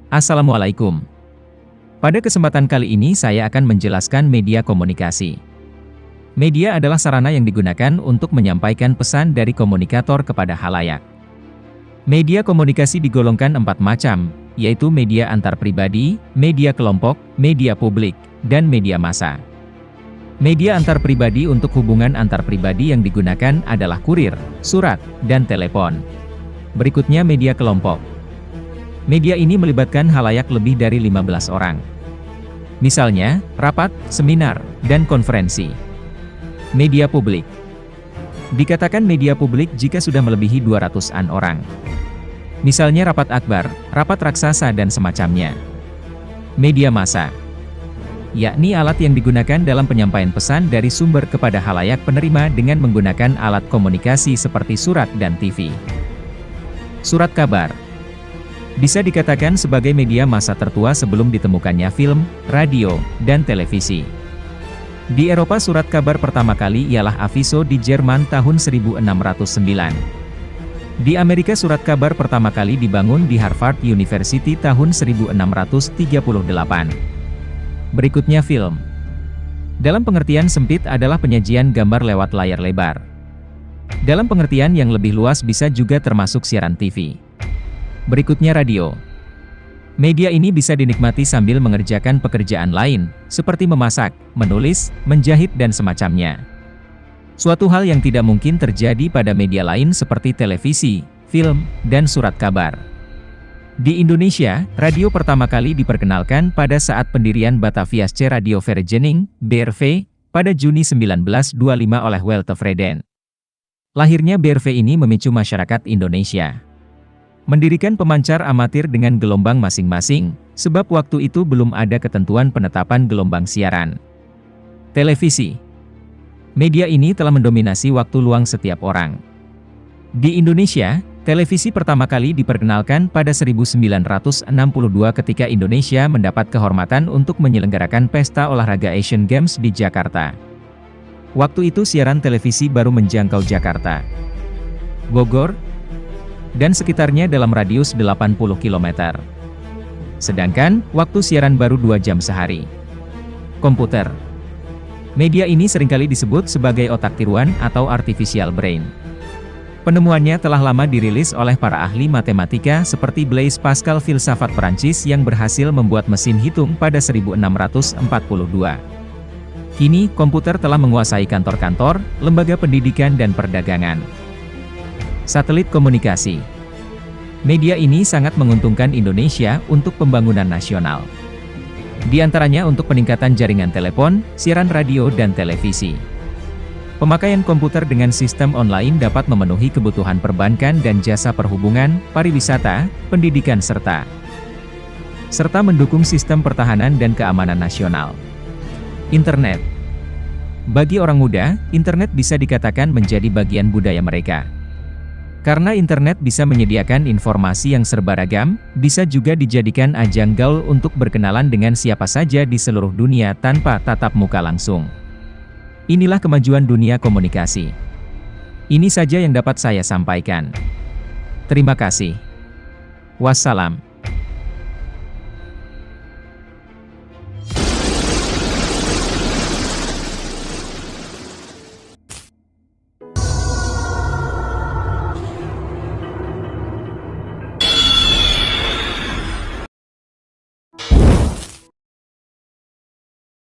Assalamualaikum. Pada kesempatan kali ini saya akan menjelaskan media komunikasi. Media adalah sarana yang digunakan untuk menyampaikan pesan dari komunikator kepada khalayak. Media komunikasi digolongkan 4 macam, yaitu media antar pribadi, media kelompok, media publik, dan media massa. Media antar pribadi untuk hubungan antar pribadi yang digunakan adalah kurir, surat, dan telepon. Berikutnya media kelompok. Media ini melibatkan khalayak lebih dari 15 orang. Misalnya, rapat, seminar, dan konferensi. Media publik. Dikatakan media publik jika sudah melebihi 200-an orang. Misalnya rapat akbar, rapat raksasa dan semacamnya. Media massa. Yakni alat yang digunakan dalam penyampaian pesan dari sumber kepada khalayak penerima dengan menggunakan alat komunikasi seperti surat dan TV. Surat kabar. Bisa dikatakan sebagai media massa tertua sebelum ditemukannya film, radio, dan televisi. Di Eropa surat kabar pertama kali ialah aviso di Jerman tahun 1609. Di Amerika surat kabar pertama kali dibangun di Harvard University tahun 1638. Berikutnya film. Dalam pengertian sempit adalah penyajian gambar lewat layar lebar. Dalam pengertian yang lebih luas bisa juga termasuk siaran TV. Berikutnya radio. Media ini bisa dinikmati sambil mengerjakan pekerjaan lain, seperti memasak, menulis, menjahit dan semacamnya. Suatu hal yang tidak mungkin terjadi pada media lain seperti televisi, film, dan surat kabar. Di Indonesia, radio pertama kali diperkenalkan pada saat pendirian Bataviasche Radiovereniging, BRV, pada Juni 1925 oleh Walter Freden. Lahirnya BRV ini memicu masyarakat Indonesia mendirikan pemancar amatir dengan gelombang masing-masing, sebab waktu itu belum ada ketentuan penetapan gelombang siaran. Televisi. Media ini telah mendominasi waktu luang setiap orang. Di Indonesia, televisi pertama kali diperkenalkan pada 1962 ketika Indonesia mendapat kehormatan untuk menyelenggarakan pesta olahraga Asian Games di Jakarta. Waktu itu siaran televisi baru menjangkau Jakarta, Bogor, dan sekitarnya dalam radius 80 km. Sedangkan, waktu siaran baru 2 jam sehari. Komputer. Media ini seringkali disebut sebagai otak tiruan atau artificial brain. Penemuannya telah lama dirilis oleh para ahli matematika seperti Blaise Pascal filsafat Perancis yang berhasil membuat mesin hitung pada 1642. Kini, komputer telah menguasai kantor-kantor, lembaga pendidikan dan perdagangan. Satelit komunikasi. Media ini sangat menguntungkan Indonesia untuk pembangunan nasional. Di antaranya untuk peningkatan jaringan telepon, siaran radio dan televisi. Pemakaian komputer dengan sistem online dapat memenuhi kebutuhan perbankan dan jasa perhubungan, pariwisata, pendidikan serta mendukung sistem pertahanan dan keamanan nasional. Internet. Bagi orang muda, internet bisa dikatakan menjadi bagian budaya mereka. Karena internet bisa menyediakan informasi yang serba-ragam, bisa juga dijadikan ajang gaul untuk berkenalan dengan siapa saja di seluruh dunia tanpa tatap muka langsung. Inilah kemajuan dunia komunikasi. Ini saja yang dapat saya sampaikan. Terima kasih. Wassalam.